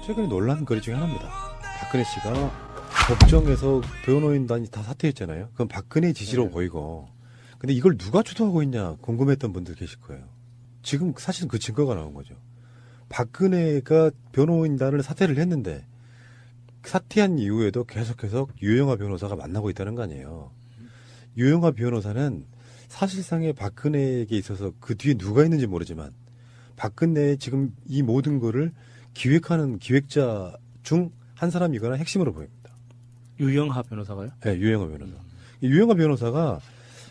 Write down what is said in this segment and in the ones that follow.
최근에 논란 거리 중에 하나입니다. 박근혜 씨가 법정에서 변호인단이 다 사퇴했잖아요. 그건 박근혜 지시로 네. 보이고. 근데 이걸 누가 주도하고 있냐 궁금했던 분들 계실 거예요. 지금 사실은 그 증거가 나온 거죠. 박근혜가 변호인단을 사퇴를 했는데 사퇴한 이후에도 계속해서 유영하 변호사가 만나고 있다는 거 아니에요. 유영하 변호사는 사실상의 박근혜에게 있어서 그 뒤에 누가 있는지 모르지만 박근혜의 지금 이 모든 거를 기획하는 기획자 중 한 사람이거나 핵심으로 보입니다. 유영하 변호사가요? 네, 유영하 변호사. 유영하 변호사가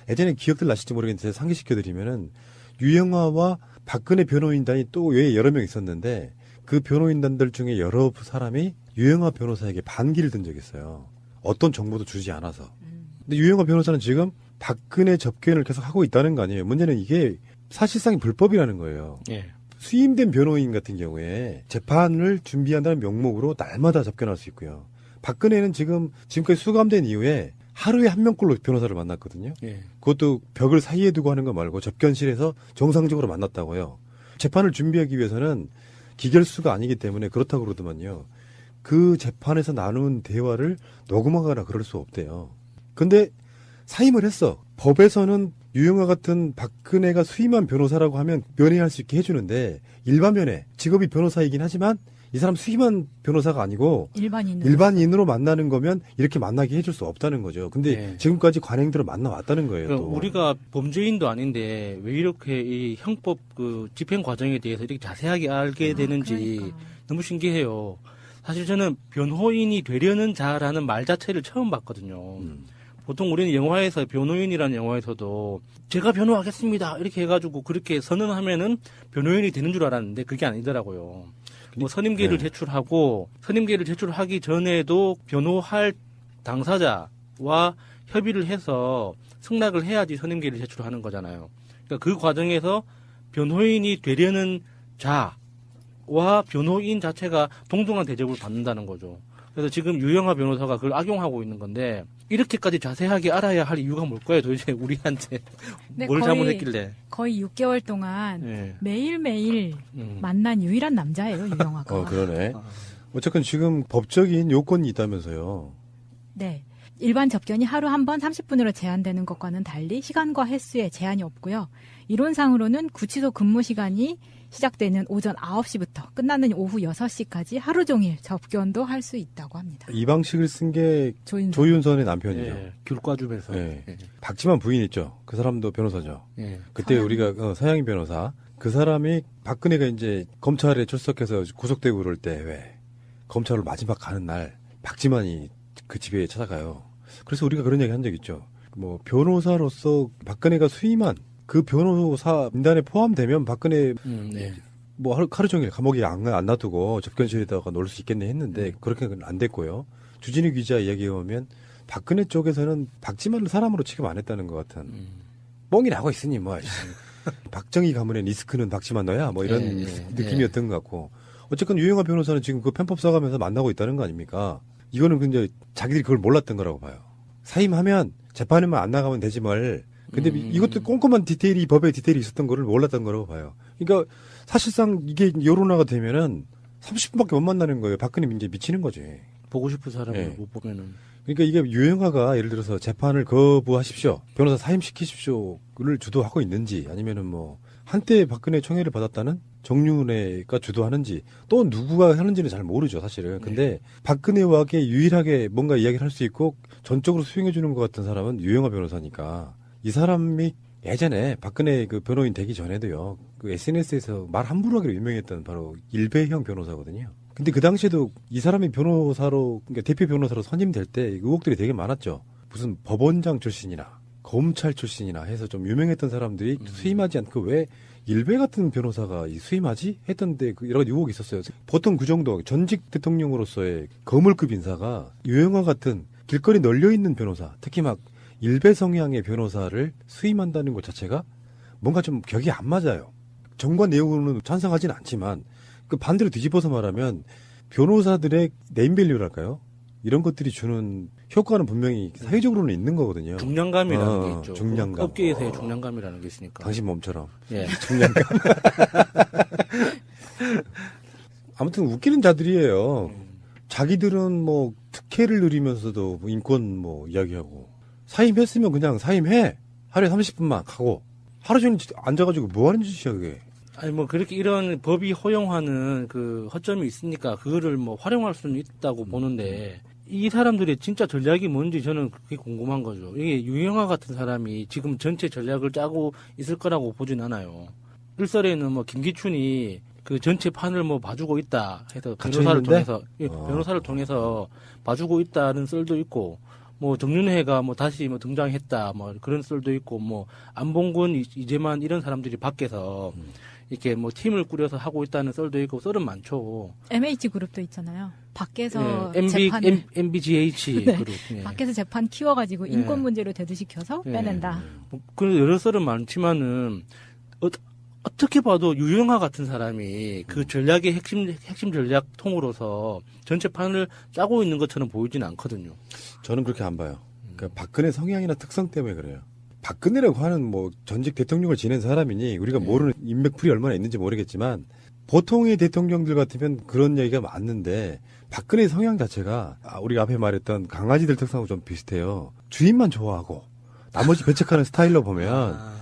예전에 기억들 나실지 모르겠는데 상기시켜드리면은 유영하와 박근혜 변호인단이 또 왜 여러 명 있었는데 그 변호인단들 중에 여러 사람이 유영하 변호사에게 반기를 든 적이 있어요. 어떤 정보도 주지 않아서. 근데 유영하 변호사는 지금 박근혜 접견을 계속 하고 있다는 거 아니에요. 문제는 이게 사실상 불법이라는 거예요. 예. 수임된 변호인 같은 경우에 재판을 준비한다는 명목으로 날마다 접견할 수 있고요. 박근혜는 지금까지 수감된 이후에 하루에 한 명꼴로 변호사를 만났거든요. 예. 그것도 벽을 사이에 두고 하는 거 말고 접견실에서 정상적으로 만났다고요. 재판을 준비하기 위해서는 기결수가 아니기 때문에 그렇다고 그러더만요. 그 재판에서 나눈 대화를 녹음하거나 그럴 수 없대요. 근데 사임을 했어. 법에서는 유영하 같은 박근혜가 수임한 변호사라고 하면 면회할 수 있게 해주는데 일반 면회, 직업이 변호사이긴 하지만 이 사람 수임한 변호사가 아니고 일반인으로 만나는 거면 이렇게 만나게 해줄 수 없다는 거죠. 근데 네. 지금까지 관행대로 만나왔다는 거예요. 그러니까 또. 우리가 범죄인도 아닌데 왜 이렇게 이 형법 그 집행 과정에 대해서 이렇게 자세하게 알게 되는지 그러니까. 너무 신기해요. 사실 저는 변호인이 되려는 자라는 말 자체를 처음 봤거든요. 보통 우리는 영화에서 변호인이라는 영화에서도 제가 변호하겠습니다 이렇게 해가지고 그렇게 선언하면은 변호인이 되는 줄 알았는데 그게 아니더라고요. 뭐 선임계를 네. 제출하고 선임계를 제출하기 전에도 변호할 당사자와 협의를 해서 승낙을 해야지 선임계를 제출하는 거잖아요. 그러니까 그 과정에서 변호인이 되려는 자와 변호인 자체가 동등한 대접을 받는다는 거죠. 그래서 지금 유영하 변호사가 그걸 악용하고 있는 건데 이렇게까지 자세하게 알아야 할 이유가 뭘까요? 도대체 우리한테 네, 뭘 거의- 잘못했길래? 거의 6개월 동안 네. 매일매일 음. 만난 유일한 남자예요, 유영하가. 그러네. 아. 어쨌건 지금 법적인 요건이 있다면서요. 네. 일반 접견이 하루 한 번 30분으로 제한되는 것과는 달리 시간과 횟수에 제한이 없고요. 이론상으로는 구치소 근무 시간이 시작되는 오전 9시부터 끝나는 오후 6시까지 하루 종일 접견도 할 수 있다고 합니다. 이 방식을 쓴 게 조윤선. 조윤선의 남편이죠. 예, 귤과줍에서. 네. 예. 박지만 부인 있죠. 그 사람도 변호사죠. 예. 그때 서양인. 우리가 서양인 변호사 그 사람이 박근혜가 이제 검찰에 출석해서 구속되고 그럴 때 왜 검찰로 마지막 가는 날 박지만이 그 집에 찾아가요. 그래서 우리가 그런 얘기 한 적 있죠. 뭐 변호사로서 박근혜가 수임한 그 변호사 명단에 포함되면 박근혜 네. 뭐 하루 종일 감옥에 안 놔두고 접견실에다가 놀 수 있겠네 했는데 그렇게는 안 됐고요. 주진우 기자 이야기에 보면 박근혜 쪽에서는 박지만을 사람으로 취급 안 했다는 것 같은 뻥이 나고 있으니 뭐 박정희 가문의 리스크는 박지만 너야 뭐 이런 느낌이었던 것 같고 어쨌건 유영하 변호사는 지금 그 편법 써가면서 만나고 있다는 거 아닙니까? 이거는 근데 자기들이 그걸 몰랐던 거라고 봐요. 사임하면 재판에만 안 나가면 되지 뭘. 근데 이것도 꼼꼼한 디테일이 법에 디테일이 있었던 거를 몰랐던 거라고 봐요. 그러니까 사실상 이게 여론화가 되면은 30분밖에 못 만나는 거예요. 박근혜 이제 미치는 거지. 보고 싶은 사람을 예. 못 보면은. 그러니까 이게 유영하가 예를 들어서 재판을 거부하십시오. 변호사 사임시키십시오를 주도하고 있는지 아니면은 뭐 한때 박근혜 총애를 받았다는 정윤회가 주도하는지 또 누구가 하는지는 잘 모르죠 사실은. 근데 박근혜와게 유일하게 뭔가 이야기를 할 수 있고 전적으로 수용해 주는 것 같은 사람은 유영하 변호사니까 이 사람이 예전에 박근혜 그 변호인 되기 전에도요 그 SNS에서 말 함부로 하기로 유명했던 바로 일배형 변호사거든요. 근데 그 당시에도 이 사람이 변호사로 그러니까 대표 변호사로 선임될 때 의혹들이 되게 많았죠. 무슨 법원장 출신이나 검찰 출신이나 해서 좀 유명했던 사람들이 수임하지 않고 왜 일배 같은 변호사가 수임하지 했던데 그 여러 가지 의혹이 있었어요. 보통 그 정도 전직 대통령으로서의 거물급 인사가 유영하 같은 길거리 널려 있는 변호사, 특히 막 일배 성향의 변호사를 수임한다는 것 자체가 뭔가 좀 격이 안 맞아요. 정관 내용으로는 찬성하지는 않지만 그 반대로 뒤집어서 말하면 변호사들의 네임밸류랄까요? 이런 것들이 주는 효과는 분명히 사회적으로는 있는 거거든요. 중량감이라는 게 있죠. 중량감. 업계에서의 중량감이라는 게 있으니까. 당신 몸처럼. 예. 중량감. 아무튼 웃기는 자들이에요. 자기들은 뭐 특혜를 누리면서도 뭐 인권 뭐 이야기하고 사임했으면 그냥 사임해. 하루에 30분만 가고 하루 종일 앉아가지고 뭐 하는 짓이야 그게. 아니 뭐 그렇게 이런 법이 허용하는 그 허점이 있으니까 그거를 뭐 활용할 수는 있다고 보는데 이 사람들의 진짜 전략이 뭔지 저는 그게 궁금한 거죠. 이게 유영아 같은 사람이 지금 전체 전략을 짜고 있을 거라고 보진 않아요. 일설에는 뭐 김기춘이 그 전체 판을 뭐 봐주고 있다 해서 변호사를 갇혀있는데? 통해서 변호사를 통해서 봐주고 있다는 썰도 있고 뭐 정윤회가 뭐 다시 뭐 등장했다 뭐 그런 썰도 있고 뭐 안봉근 이재만 이런 사람들이 밖에서 이렇게 뭐 팀을 꾸려서 하고 있다는 썰도 있고 썰은 많죠. MH 그룹도 있잖아요. 밖에서 예, 재판을 MBGH 네. 그룹. 예. 밖에서 재판 키워가지고 예. 인권 문제로 대두시켜서 예. 빼낸다. 뭐 그런 여러 썰은 많지만은 어떻게 봐도 유영아 같은 사람이 그 전략의 핵심 전략 통으로서 전체 판을 짜고 있는 것처럼 보이지는 않거든요. 저는 그렇게 안 봐요. 그러니까 박근혜 성향이나 특성 때문에 그래요. 박근혜라고 하는 뭐 전직 대통령을 지낸 사람이니 우리가 모르는 인맥풀이 얼마나 있는지 모르겠지만 보통의 대통령들 같으면 그런 얘기가 맞는데 박근혜 성향 자체가 우리가 앞에 말했던 강아지들 특성하고 좀 비슷해요. 주인만 좋아하고 나머지 배척하는 스타일로 보면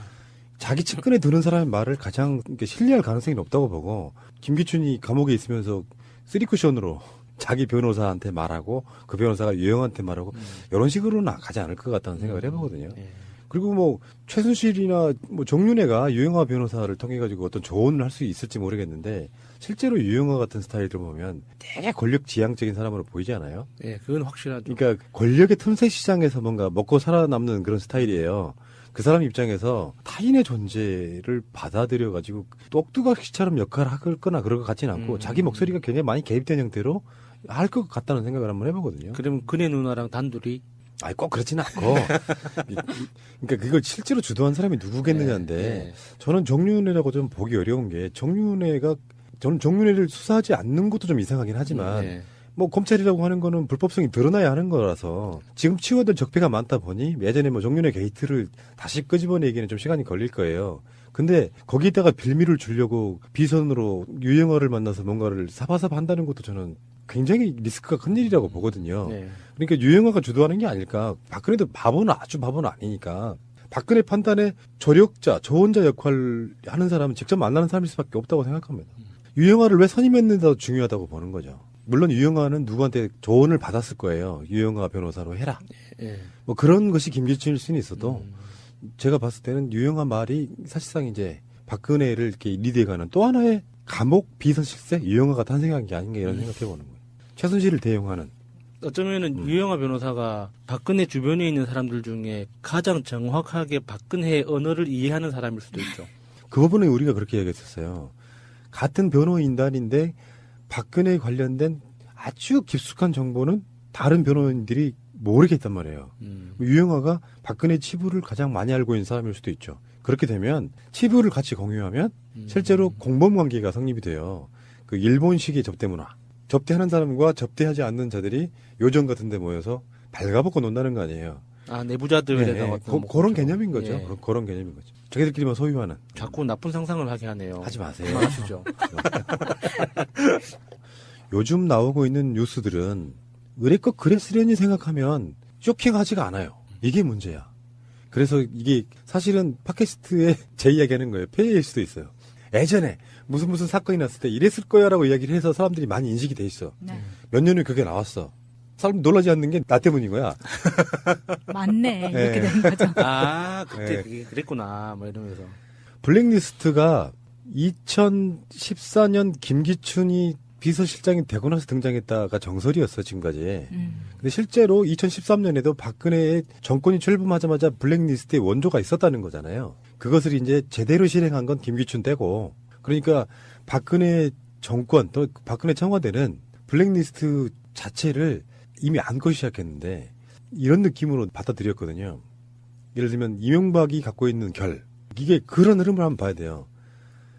자기 측근에 드는 사람의 말을 가장 신뢰할 가능성이 높다고 보고 김기춘이 감옥에 있으면서 쓰리쿠션으로 자기 변호사한테 말하고 그 변호사가 유영한테 말하고 이런 식으로는 가지 않을 것 같다는 생각을 해보거든요. 그리고 뭐 최순실이나 뭐 정윤회가 유영아 변호사를 통해 가지고 어떤 조언을 할 수 있을지 모르겠는데 실제로 유영아 같은 스타일을 보면 되게 권력 지향적인 사람으로 보이지 않아요? 예, 그건 확실하죠. 그러니까 권력의 틈새 시장에서 뭔가 먹고 살아남는 그런 스타일이에요. 그 사람 입장에서 타인의 존재를 받아들여 가지고 똑뚜가시처럼 역할을 할 거나 그럴 것 같지는 않고 자기 목소리가 굉장히 많이 개입된 형태로 할 것 같다는 생각을 한번 해보거든요. 그럼 그네 누나랑 단둘이 아니 꼭 그렇지는 않고 그러니까 그걸 실제로 주도한 사람이 누구겠느냐인데 네. 저는 정윤회라고 좀 보기 어려운 게 저는 정윤회를 수사하지 않는 것도 좀 이상하긴 하지만 네. 뭐 검찰이라고 하는 거는 불법성이 드러나야 하는 거라서 지금 치워야 될 적폐가 많다 보니 예전에 뭐 정윤회 게이트를 다시 끄집어내기에는 좀 시간이 걸릴 거예요. 근데 거기에다가 빌미를 주려고 비선으로 유영아를 만나서 뭔가를 사바사바 한다는 것도 저는 굉장히 리스크가 큰 일이라고 보거든요. 네. 그러니까 유영아가 주도하는 게 아닐까. 박근혜도 아주 바보는 아니니까. 박근혜 판단에 조력자, 조언자 역할을 하는 사람은 직접 만나는 사람일 수밖에 없다고 생각합니다. 유영아를 왜 선임했는데도 중요하다고 보는 거죠. 물론 유영아는 누구한테 조언을 받았을 거예요. 유영아 변호사로 해라. 예. 뭐 그런 것이 김기춘일 수는 있어도 제가 봤을 때는 유영아 말이 사실상 이제 박근혜를 이렇게 리드해가는 또 하나의 감옥 비선 실세 유영아가 탄생한 게 아닌가 이런 생각해 보는 거예요. 최순실을 대용하는. 어쩌면은 유영아 변호사가 박근혜 주변에 있는 사람들 중에 가장 정확하게 박근혜의 언어를 이해하는 사람일 수도 있죠. 그 부분에 우리가 그렇게 얘기했었어요. 같은 변호인단인데 박근혜에 관련된 아주 깊숙한 정보는 다른 변호인들이 모르겠단 말이에요. 유영아가 박근혜 치부를 가장 많이 알고 있는 사람일 수도 있죠. 그렇게 되면 치부를 같이 공유하면 실제로 공범 관계가 성립이 돼요. 그 일본식의 접대 문화. 접대하는 사람과 접대하지 않는 자들이 요정 같은 데 모여서 발가벗고 논다는 거 아니에요. 아, 내부자들에다가 그런 개념인 거죠. 예. 그런 개념인 거죠. 자기들끼리만 소유하는. 자꾸 나쁜 상상을 하게 하네요. 하지 마세요. 그만하시죠. 요즘 나오고 있는 뉴스들은 의뢰껏 그랬으려니 생각하면 쇼킹하지가 않아요. 이게 문제야. 그래서 이게 사실은 팟캐스트에 제 이야기하는 거예요. 폐해일 수도 있어요. 예전에 무슨 사건이 났을 때 이랬을 거야라고 이야기를 해서 사람들이 많이 인식이 돼 있어. 네. 몇 년 후에 그게 나왔어. 사람 놀라지 않는 게 나 때문인 거야. 맞네. 이렇게 네. 되는 거죠. 아, 그때 네. 그게 그랬구나. 뭐 이러면서. 블랙리스트가 2014년 김기춘이 비서실장이 되고 나서 등장했다가 정설이었어, 지금까지. 근데 실제로 2013년에도 박근혜의 정권이 출범하자마자 블랙리스트에 원조가 있었다는 거잖아요. 그것을 이제 제대로 실행한 건 김기춘 때고. 그러니까 박근혜 정권, 또 박근혜 청와대는 블랙리스트 자체를 이미 안고 시작했는데 이런 느낌으로 받아들였거든요. 예를 들면 이명박이 갖고 있는 이게 그런 흐름을 한번 봐야 돼요.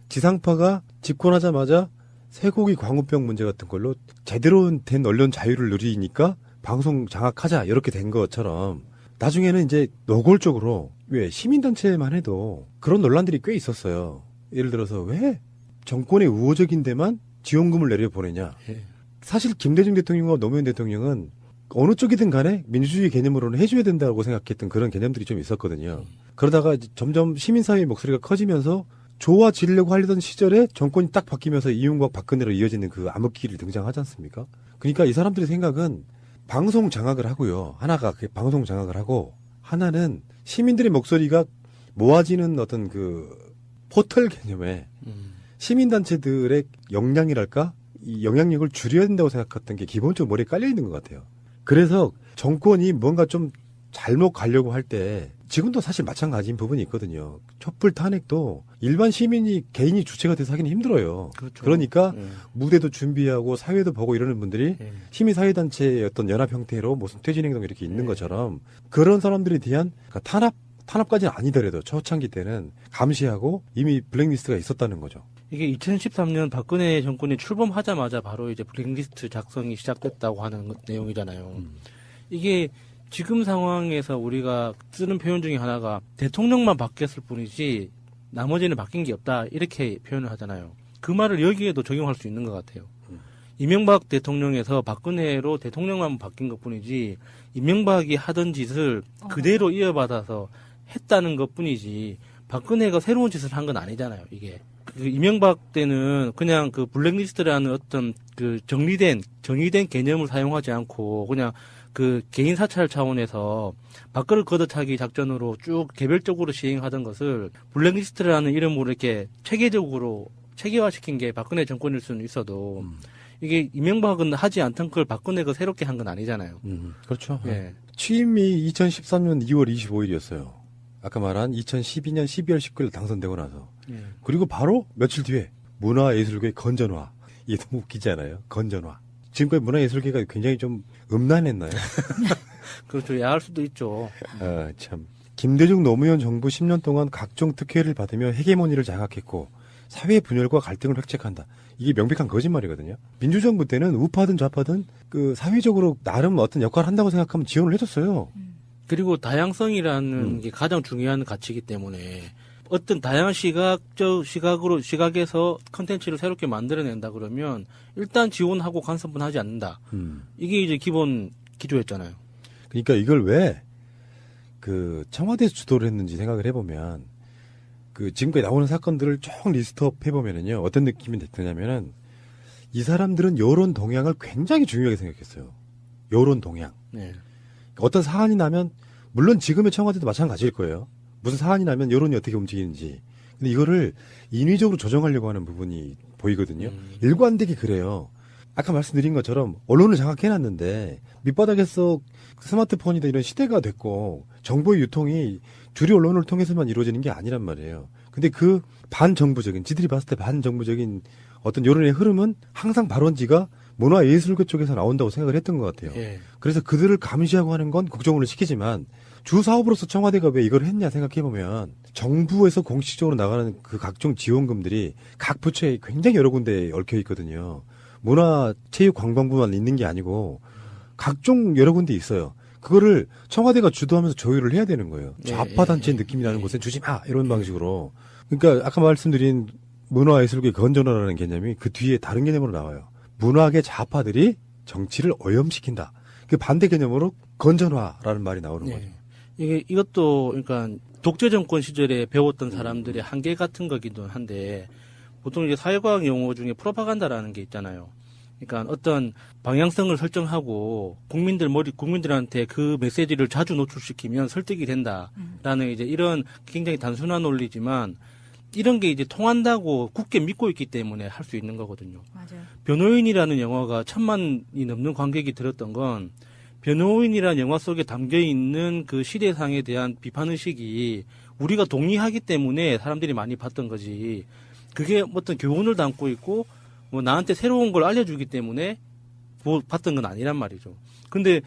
지상파가 집권하자마자 쇠고기 광우병 문제 같은 걸로 제대로 된 언론 자유를 누리니까 방송 장악하자 이렇게 된 것처럼 나중에는 이제 노골적으로 왜 시민단체만 해도 그런 논란들이 꽤 있었어요. 예를 들어서 왜 정권의 우호적인 데만 지원금을 내려보내냐. 예. 사실 김대중 대통령과 노무현 대통령은 어느 쪽이든 간에 민주주의 개념으로는 해줘야 된다고 생각했던 그런 개념들이 좀 있었거든요. 그러다가 이제 점점 시민사회의 목소리가 커지면서 좋아지려고 하려던 시절에 정권이 딱 바뀌면서 이명박 박근혜로 이어지는 그 암흑기를 등장하지 않습니까? 그러니까 이 사람들의 생각은 방송 장악을 하고요. 하나가 그 방송 장악을 하고 하나는 시민들의 목소리가 모아지는 어떤 그 포털 개념에 시민단체들의 역량이랄까? 이 영향력을 줄여야 된다고 생각했던 게 기본적으로 머리에 깔려 있는 것 같아요. 그래서 정권이 뭔가 좀 잘못 가려고 할 때 지금도 사실 마찬가지인 부분이 있거든요. 촛불 탄핵도 일반 시민이 개인이 주체가 돼서 하기는 힘들어요. 그렇죠. 그러니까 예. 무대도 준비하고 사회도 보고 이러는 분들이 예. 시민사회단체의 어떤 연합 형태로 무슨 퇴진행동 이렇게 있는 것처럼 그런 사람들에 대한 그러니까 탄압까지는 아니더라도 초창기 때는 감시하고 이미 블랙리스트가 있었다는 거죠. 이게 2013년 박근혜 정권이 출범하자마자 바로 이제 블랙리스트 작성이 시작됐다고 하는 내용이잖아요. 이게 지금 상황에서 우리가 쓰는 표현 중에 하나가 대통령만 바뀌었을 뿐이지 나머지는 바뀐 게 없다 이렇게 표현을 하잖아요. 그 말을 여기에도 적용할 수 있는 것 같아요. 이명박 대통령에서 박근혜로 대통령만 바뀐 것 뿐이지 이명박이 하던 짓을 그대로 이어받아서 했다는 것 뿐이지 박근혜가 새로운 짓을 한 건 아니잖아요. 이게 그 이명박 때는 그냥 그 블랙리스트라는 어떤 그 정의된 개념을 사용하지 않고 그냥 그 개인 사찰 차원에서 밥그릇 걷어차기 작전으로 쭉 개별적으로 시행하던 것을 블랙리스트라는 이름으로 이렇게 체계적으로 체계화시킨 게 박근혜 정권일 수는 있어도 이게 이명박은 하지 않던 걸 박근혜가 새롭게 한 건 아니잖아요. 그렇죠. 예. 취임이 2013년 2월 25일이었어요. 아까 말한 2012년 12월 19일 당선되고 나서. 예. 그리고 바로 며칠 뒤에 문화예술계의 건전화. 이게 너무 웃기지 않아요? 건전화. 지금까지 문화예술계가 굉장히 좀 음란했나요? 그렇죠. 야할 수도 있죠. 참. 김대중 노무현 정부 10년 동안 각종 특혜를 받으며 헤게모니를 장악했고 사회 분열과 갈등을 획책한다. 이게 명백한 거짓말이거든요. 민주정부 때는 우파든 좌파든 그 사회적으로 나름 어떤 역할을 한다고 생각하면 지원을 해줬어요. 그리고 다양성이라는 게 가장 중요한 가치이기 때문에 어떤 다양한 시각에서 컨텐츠를 새롭게 만들어낸다 그러면 일단 지원하고 간섭은 하지 않는다. 이게 이제 기본 기조였잖아요. 그러니까 이걸 왜 그 청와대에서 주도를 했는지 생각을 해보면 그 지금까지 나오는 사건들을 쭉 리스트업 해보면은요 어떤 느낌이 드냐면은 이 사람들은 여론 동향을 굉장히 중요하게 생각했어요. 여론 동향. 네. 어떤 사안이 나면 물론 지금의 청와대도 마찬가지일 거예요. 무슨 사안이 나면 여론이 어떻게 움직이는지. 근데 이거를 인위적으로 조정하려고 하는 부분이 보이거든요. 일관되게 그래요. 아까 말씀드린 것처럼 언론을 장악해놨는데 밑바닥에서 스마트폰이다 이런 시대가 됐고 정보의 유통이 주류 언론을 통해서만 이루어지는 게 아니란 말이에요. 근데 그 반정부적인 지들이 봤을 때 반정부적인 어떤 여론의 흐름은 항상 발원지가 문화예술계 쪽에서 나온다고 생각을 했던 것 같아요. 예. 그래서 그들을 감시하고 하는 건 국정원을 시키지만 주 사업으로서 청와대가 왜 이걸 했냐 생각해보면 정부에서 공식적으로 나가는 그 각종 지원금들이 각 부처에 굉장히 여러 군데에 얽혀 있거든요. 문화체육관광부만 있는 게 아니고 각종 여러 군데 있어요. 그거를 청와대가 주도하면서 조율을 해야 되는 거예요. 좌파 단체의 느낌이 나는 곳엔 주지 마 이런 방식으로. 그러니까 아까 말씀드린 문화예술계 건전화라는 개념이 그 뒤에 다른 개념으로 나와요. 문화계 좌파들이 정치를 오염시킨다. 그 반대 개념으로 건전화라는 말이 나오는 거죠. 이것도 그러니까 독재 정권 시절에 배웠던 사람들의 한계 같은 거기도 한데 보통 이제 사회과학 용어 중에 프로파간다라는 게 있잖아요. 그러니까 어떤 방향성을 설정하고 국민들한테 그 메시지를 자주 노출시키면 설득이 된다라는 이제 이런 굉장히 단순한 논리지만 이런 게 이제 통한다고 굳게 믿고 있기 때문에 할 수 있는 거거든요. 맞아요. 변호인이라는 영화가 1000만이 넘는 관객이 들었던 건 변호인이라는 영화 속에 담겨 있는 그 시대상에 대한 비판의식이 우리가 동의하기 때문에 사람들이 많이 봤던 거지. 그게 어떤 교훈을 담고 있고 뭐 나한테 새로운 걸 알려주기 때문에 봤던 건 아니란 말이죠. 근데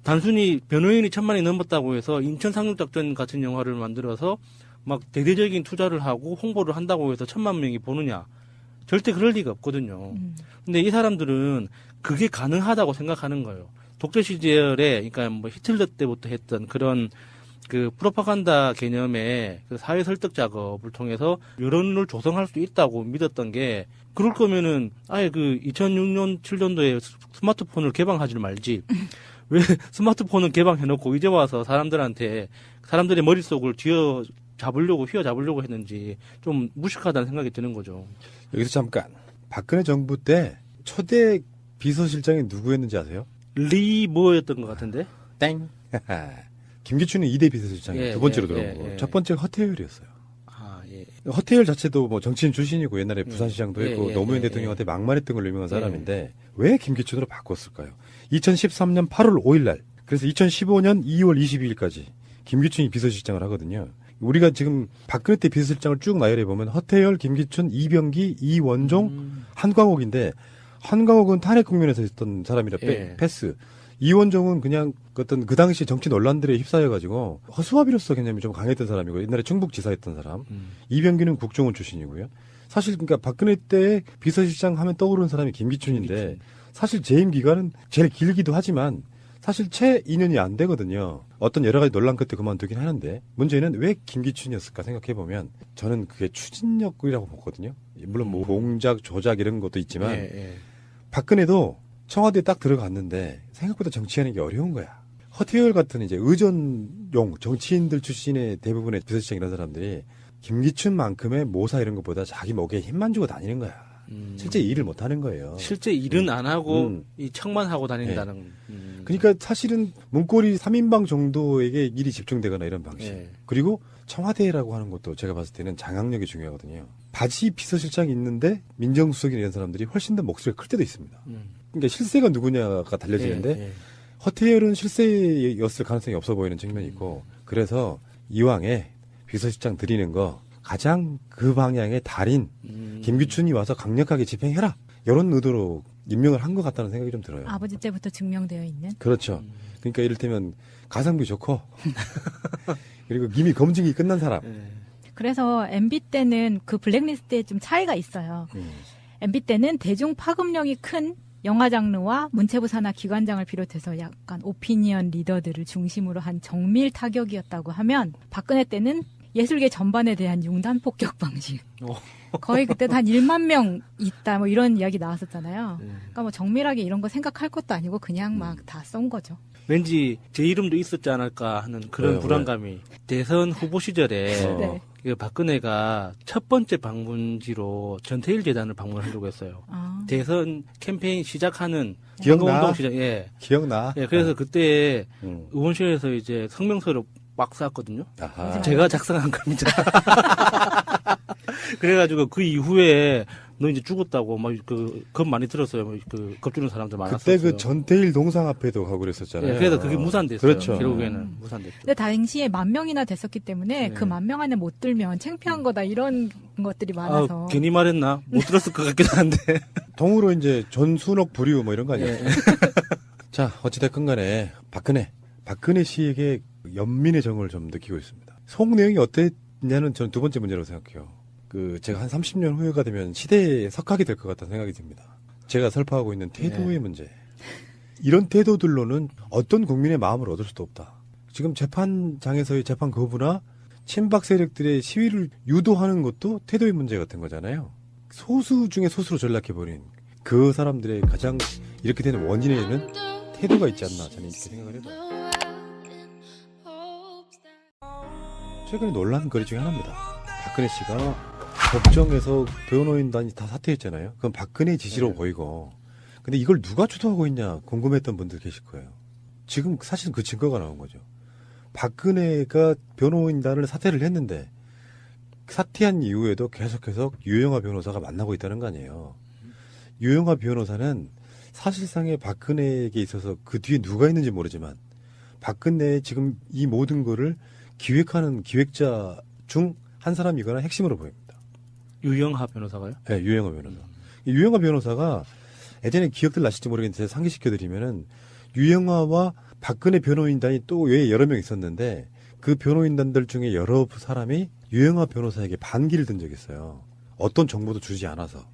단순히 변호인이 1000만이 넘었다고 해서 인천 상륙작전 같은 영화를 만들어서 막 대대적인 투자를 하고 홍보를 한다고 해서 1000만 명이 보느냐. 절대 그럴 리가 없거든요. 근데 이 사람들은 그게 가능하다고 생각하는 거예요. 독재 시절에, 그러니까 뭐 히틀러 때부터 했던 그런 그 프로파간다 개념의 그 사회 설득 작업을 통해서 여론을 조성할 수 있다고 믿었던 게 그럴 거면은 아예 그 2006년 7년도에 스마트폰을 개방하지 말지 왜 스마트폰을 개방해놓고 이제 와서 사람들한테 사람들의 머릿속을 휘어잡으려고 했는지 좀 무식하다는 생각이 드는 거죠. 여기서 잠깐 박근혜 정부 때 초대 비서실장이 누구였는지 아세요? 리 뭐였던 것 같은데? 땡. 김기춘이 2대 비서실장이 두 번째로 예, 들어온 예, 거고 예. 첫 번째가 허태열이었어요. 아, 예. 허태열 자체도 뭐 정치인 출신이고 옛날에 부산시장도 했고 예, 노무현 예, 대통령한테 막말했던 걸로 유명한 사람인데 왜 김기춘으로 바꿨을까요? 2013년 8월 5일 날 그래서 2015년 2월 22일까지 김기춘이 비서실장을 하거든요. 우리가 지금 박근혜 때 비서실장을 쭉 나열해 보면 허태열, 김기춘, 이병기, 이원종, 한광옥인데 한광옥은 탄핵 국면에서 있던 사람이라 예. 패스. 이원종은 그냥 어떤 그 당시 정치 논란들에 휩싸여가지고 허수아비로서 개념이 좀 강했던 사람이고 옛날에 충북지사였던 사람. 이병기는 국정원 출신이고요. 사실 그러니까 박근혜 때 비서실장 하면 떠오르는 사람이 김기춘인데 사실 재임 기간은 제일 길기도 하지만 사실 채 2년이 안 되거든요. 어떤 여러 가지 논란 끝에 그만두긴 하는데 문제는 왜 김기춘이었을까 생각해보면 저는 그게 추진력이라고 보거든요. 물론 뭐 공작, 조작 이런 것도 있지만 예, 예. 박근혜도 청와대에 딱 들어갔는데 생각보다 정치하는 게 어려운 거야. 허태열 같은 이제 의전용 정치인들 출신의 대부분의 비서실장 이런 사람들이 김기춘만큼의 모사 이런 것보다 자기 목에 힘만 주고 다니는 거야. 실제 일을 못 하는 거예요. 실제 일은 안 하고 이 척만 하고 다닌다는. 그러니까 사실은 문고리 3인방 정도에게 일이 집중되거나 이런 방식. 예. 그리고 청와대라고 하는 것도 제가 봤을 때는 장악력이 중요하거든요. 바지 비서실장이 있는데 민정수석이나 이런 사람들이 훨씬 더 목소리가 클 때도 있습니다. 그러니까 실세가 누구냐가 달려지는데 예, 예. 허태열은 실세였을 가능성이 없어 보이는 측면이 있고 그래서 이왕에 비서실장 드리는 거 가장 그 방향의 달인 김기춘이 와서 강력하게 집행해라 이런 의도로 임명을 한 것 같다는 생각이 좀 들어요. 아버지 때부터 증명되어 있는. 그렇죠. 그러니까 이를테면 가성비 좋고 그리고 이미 검증이 끝난 사람. 예. 그래서 MB 때는 그 블랙리스트에 좀 차이가 있어요. MB 때는 대중 파급력이 큰 영화 장르와 문체부 산하 기관장을 비롯해서 약간 오피니언 리더들을 중심으로 한 정밀 타격이었다고 하면 박근혜 때는 예술계 전반에 대한 융단 폭격 방식. 거의 그때도 한 1만 명 있다 뭐 이런 이야기 나왔었잖아요. 그러니까 뭐 정밀하게 이런 거 생각할 것도 아니고 그냥 막 다 쏜 거죠. 왠지 제 이름도 있었지 않을까 하는 그런 왜요? 불안감이. 대선 후보 시절에 네. 그 박근혜가 첫 번째 방문지로 전태일 재단을 방문하려고 했어요. 아. 대선 캠페인 시작하는 기억나? 선거운동 시작. 예. 기억나? 예. 그래서 그때 음. 의원실에서 이제 성명서를 막 쐈거든요. 아하. 제가 작성한 겁니다. 그래가지고 그 이후에 너 이제 죽었다고 막 그 겁 많이 들었어요. 그 겁주는 사람들 많았어요. 그때 그 전태일 동상 앞에도 가고 그랬었잖아요. 예, 그래서 그게 무산됐어요. 그렇죠. 결국에는 무산됐죠. 근데 당시에 10,000명이나 됐었기 때문에 네. 그 10,000명 안에 못 들면 창피한 거다 이런 것들이 많아서. 괜히 말했나? 못 들었을 것 같기도 한데. 통으로 이제 전순옥 불이우 뭐 이런 거 아니에요? 자, 어찌됐건 간에 박근혜 씨에게 연민의 정을 좀 느끼고 있습니다. 속 내용이 어땠냐는 저는 두 번째 문제라고 생각해요. 제가 한 30년 후회가 되면 시대에 석학이 될 것 같다는 생각이 듭니다. 제가 설파하고 있는 태도의 문제. 이런 태도들로는 어떤 국민의 마음을 얻을 수도 없다. 지금 재판장에서의 재판 거부나 친박 세력들의 시위를 유도하는 것도 태도의 문제 같은 거잖아요. 소수 중에 소수로 전락해버린 그 사람들의 가장 이렇게 되는 원인에는 태도가 있지 않나 저는 이렇게 생각을 해봐요. 최근에 논란거리 중에 하나입니다. 박근혜 씨가 법정에서 변호인단이 다 사퇴했잖아요. 그건 박근혜의 지시로 네. 보이고. 근데 이걸 누가 주도하고 있냐 궁금했던 분들 계실 거예요. 지금 사실은 그 증거가 나온 거죠. 박근혜가 변호인단을 사퇴를 했는데 사퇴한 이후에도 계속해서 유영하 변호사가 만나고 있다는 거 아니에요. 유영하 변호사는 사실상의 박근혜에게 있어서 그 뒤에 누가 있는지 모르지만 박근혜의 지금 이 모든 거를 기획하는 기획자 중 한 사람이거나 핵심으로 보입니다. 유영하 변호사가요? 네, 유영하 변호사. 이 유영하 변호사가 예전에 기억들 나실지 모르겠는데 제가 상기시켜드리면은 유영하와 박근혜 변호인단이 또 왜 여러 명 있었는데 그 변호인단들 중에 여러 사람이 유영하 변호사에게 반기를 든 적이 있어요. 어떤 정보도 주지 않아서.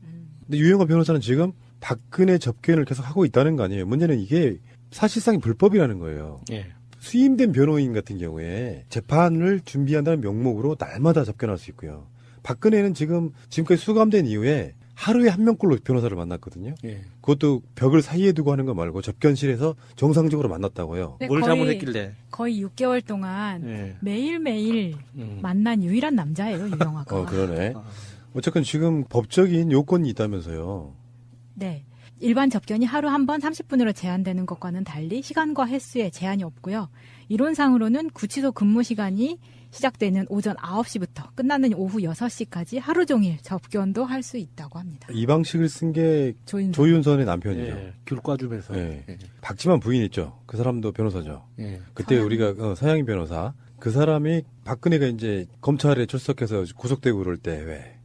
근데 유영하 변호사는 지금 박근혜 접견을 계속 하고 있다는 거 아니에요. 문제는 이게 사실상 불법이라는 거예요. 예. 수임된 변호인 같은 경우에 재판을 준비한다는 명목으로 날마다 접견할 수 있고요. 박근혜는 지금까지 수감된 이후에 하루에 한 명꼴로 변호사를 만났거든요. 예. 그것도 벽을 사이에 두고 하는 거 말고 접견실에서 정상적으로 만났다고요. 근데 뭘 거의- 잘못했길래? 거의 6개월 동안 예. 매일매일 음. 만난 유일한 남자예요, 유영아가. 그러네. 아. 어쨌건 지금 법적인 요건이 있다면서요. 네. 일반 접견이 하루 한 번 30분으로 제한되는 것과는 달리 시간과 횟수에 제한이 없고요. 이론상으로는 구치소 근무 시간이 시작되는 오전 9시부터 끝나는 오후 6시까지 하루 종일 접견도 할 수 있다고 합니다. 이 방식을 쓴 게 조윤선. 조윤선의 남편이죠. 예. 귤 꽈주면서. 예. 예. 박지만 부인 있죠. 그 사람도 변호사죠. 예. 그때 서양인. 우리가 서양인 변호사 그 사람이 박근혜가 이제 검찰에 출석해서 구속되고 그럴 때 왜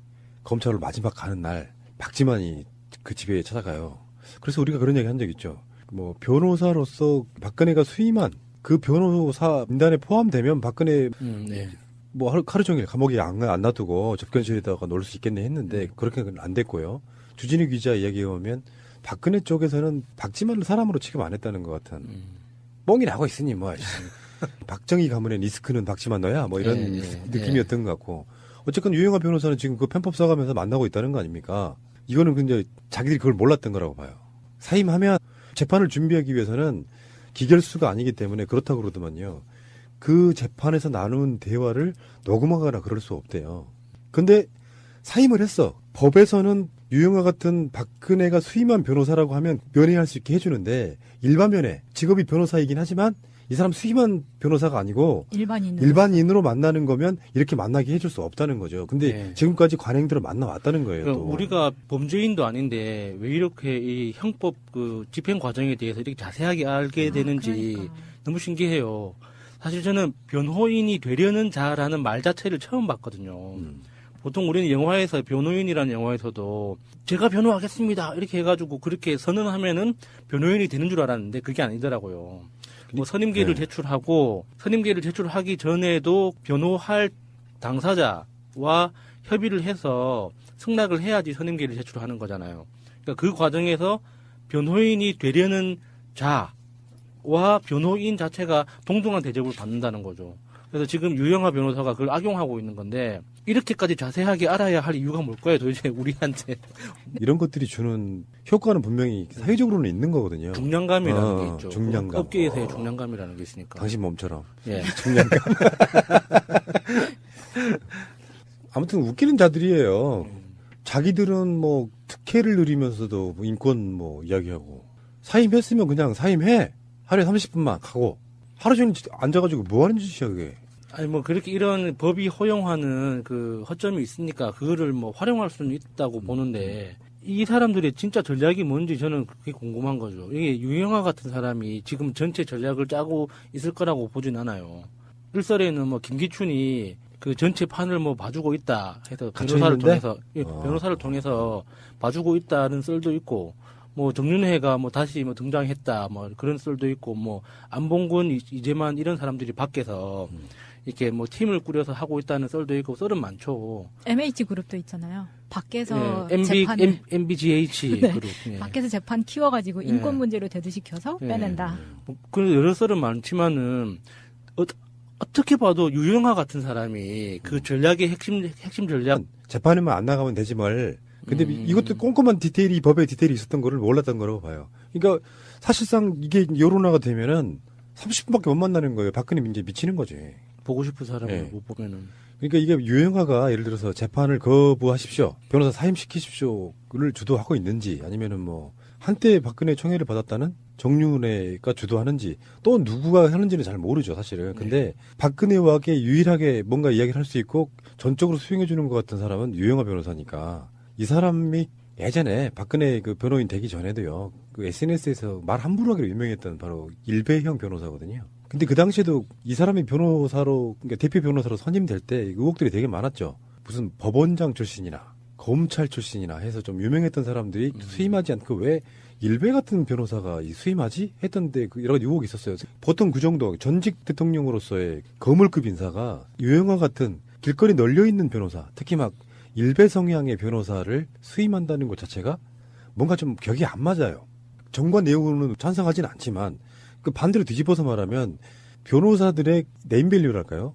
검찰로 마지막 가는 날 박지만이 그 집에 찾아가요. 그래서 우리가 그런 얘기 한 적 있죠. 뭐 변호사로서 박근혜가 수임한 그 변호사 민단에 포함되면 박근혜 예. 뭐 하루 종일 감옥에 안 놔두고 접견실에다가 놀 수 있겠네 했는데 그렇게는 안 됐고요. 주진우 기자 이야기에 보면 박근혜 쪽에서는 박지만을 사람으로 취급 안 했다는 것 같은 뻥이 나고 있으니 뭐 박정희 가문의 리스크는 박지만 너야 뭐 이런 예, 예, 느낌이었던 것 같고 어쨌건 유영하 변호사는 지금 그 편법 써가면서 만나고 있다는 거 아닙니까? 이거는 근데 자기들이 그걸 몰랐던 거라고 봐요. 사임하면 재판을 준비하기 위해서는 기결수가 아니기 때문에 그렇다고 그러더만요. 그 재판에서 나눈 대화를 녹음하거나 그럴 수 없대요. 근데 사임을 했어. 법에서는 유영하 같은 박근혜가 수임한 변호사라고 하면 면회할 수 있게 해주는데 일반 면회, 직업이 변호사이긴 하지만 이 사람 수임한 변호사가 아니고 일반인으로 만나는 거면 이렇게 만나게 해줄 수 없다는 거죠. 근데 네. 지금까지 관행대로 만나왔다는 거예요. 그러니까 또. 우리가 범죄인도 아닌데 왜 이렇게 이 형법 그 집행 과정에 대해서 이렇게 자세하게 알게 되는지 그러니까. 너무 신기해요. 사실 저는 변호인이 되려는 자라는 말 자체를 처음 봤거든요. 보통 우리는 영화에서 변호인이라는 영화에서도 제가 변호하겠습니다 이렇게 해가지고 그렇게 선언하면은 변호인이 되는 줄 알았는데 그게 아니더라고요. 뭐 선임계를 네. 제출하고 선임계를 제출하기 전에도 변호할 당사자와 협의를 해서 승낙을 해야지 선임계를 제출하는 거잖아요. 그러니까 그 과정에서 변호인이 되려는 자와 변호인 자체가 동등한 대접을 받는다는 거죠. 그래서 지금 유영하 변호사가 그걸 악용하고 있는 건데 이렇게까지 자세하게 알아야 할 이유가 뭘까요? 도대체 우리한테 이런 것들이 주는 효과는 분명히 사회적으로는 있는 거거든요. 중량감이라는 게 있죠. 중량감. 업계에서의 중량감이라는 게 있으니까. 당신 몸처럼. 예. 중량감. 아무튼 웃기는 자들이에요. 자기들은 뭐 특혜를 누리면서도 뭐 인권 뭐 이야기하고 사임했으면 그냥 사임해. 하루에 30분만 가고 하루 종일 앉아가지고 뭐 하는 짓이야 그게. 아니 뭐 그렇게 이런 법이 허용하는 그 허점이 있으니까 그거를 뭐 활용할 수는 있다고 보는데 이 사람들의 진짜 전략이 뭔지 저는 그게 궁금한 거죠. 이게 유영하 같은 사람이 지금 전체 전략을 짜고 있을 거라고 보진 않아요. 일설에는 뭐 김기춘이 그 전체 판을 뭐 봐주고 있다 해서 변호사를 있는데? 통해서 변호사를 통해서 봐주고 있다는 썰도 있고 뭐 정윤회가 뭐 다시 뭐 등장했다 뭐 그런 썰도 있고 뭐 안봉근 이재만 이런 사람들이 밖에서 이렇게 뭐 팀을 꾸려서 하고 있다는 썰도 있고 썰은 많죠. MH 그룹도 있잖아요. 밖에서 예, 재판을 MBGH 네. 그룹. 예. 밖에서 재판 키워가지고 예. 인권 문제로 대두시켜서 예. 빼낸다. 뭐 그런 여러 썰은 많지만은 어떻게 봐도 유영하 같은 사람이 그 전략의 핵심 전략 재판에만 안 나가면 되지 뭘. 근데 이것도 꼼꼼한 디테일이 법에 디테일이 있었던 거를 몰랐던 거라고 봐요. 그러니까 사실상 이게 여론화가 되면은 30분밖에 못 만나는 거예요. 박근혜 이제 미치는 거지. 보고 싶은 사람을 예. 못 보면은 그러니까 이게 유영하가 예를 들어서 재판을 거부하십시오. 변호사 사임시키십시오를 주도하고 있는지 아니면은 뭐 한때 박근혜 총애를 받았다는 정윤회가 주도하는지 또 누구가 하는지는 잘 모르죠 사실은. 근데 박근혜와게 유일하게 뭔가 이야기를 할 수 있고 전적으로 수용해 주는 것 같은 사람은 유영하 변호사니까 이 사람이 예전에 박근혜 그 변호인 되기 전에도요 그 SNS에서 말 함부로 하기로 유명했던 바로 일배형 변호사거든요. 근데 그 당시에도 이 사람이 변호사로 그러니까 대표 변호사로 선임될 때 의혹들이 되게 많았죠. 무슨 법원장 출신이나 검찰 출신이나 해서 좀 유명했던 사람들이 수임하지 않고 왜 일배 같은 변호사가 수임하지 했던데 그 여러 가지 의혹이 있었어요. 보통 그 정도 전직 대통령으로서의 거물급 인사가 유영하 같은 길거리 널려 있는 변호사, 특히 막 일배 성향의 변호사를 수임한다는 것 자체가 뭔가 좀 격이 안 맞아요. 정관 내용으로는 찬성하진 않지만 그 반대로 뒤집어서 말하면 변호사들의 네임밸류랄까요?